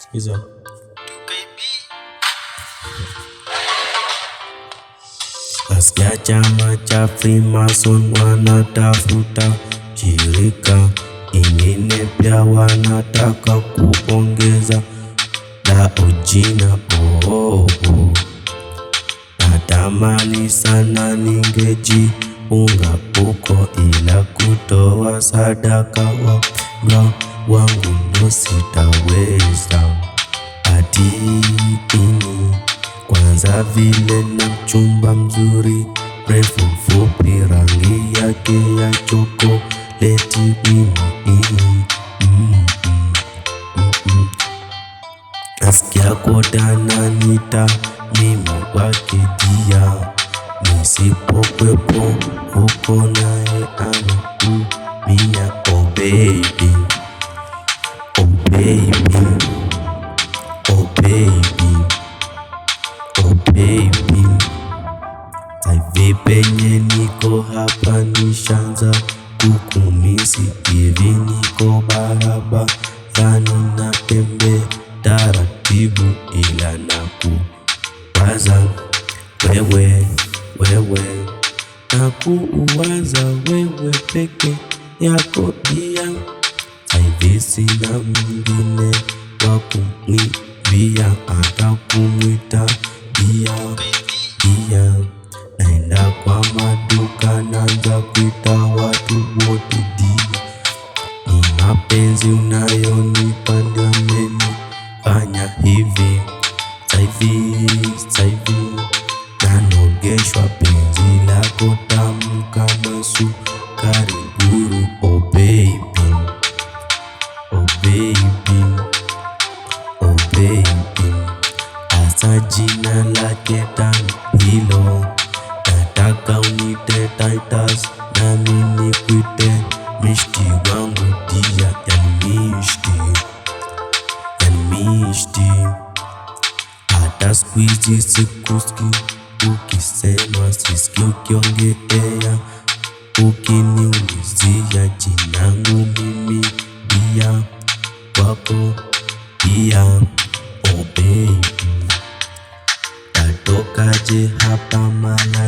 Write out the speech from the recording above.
Sikiza. Nasikia chama cha Freemason wanatafuta shirika ingine pia wanataka kuongeza lao jina. Natamani sana ningejiunga huko, ila kutoa sadaka wangu ndo sitaweza. Atini kwanza vile na mchumba mzuri, refu fupi, rangi yake ya chokoleti. Nasikia kotana nita mimi wake dia, nisipokwepo huko naye anaumia. Oh baby, oh baby, oh baby, oh baby. Hivi penye niko hapa nishaanza kukumisi, hivi niko barabarani natembea taratibu, ila nakuwaza wewe, nakuwaza wewe peke yako dia. Hivi sina mwingine wa kumwimbia, hata kumwita dia. Naenda kwa maduka naanza kuita watu wote dia. Ni mapenzi unayonipa ndio amenifanya hivi. Saivi nanogeshwa, penzi lako tamu kama sukari guru. Oh baby, oh baby, oh baby. Asa jina lake tamu hilo, nataka unite Titus nami nikuite mishti wangu dia. Yani mishti, hata squeezy sikuski ukisema siski, ukiongea ukiniulizia jinangu mimi dia wako dia. Oh baby, tatokaje hapa mala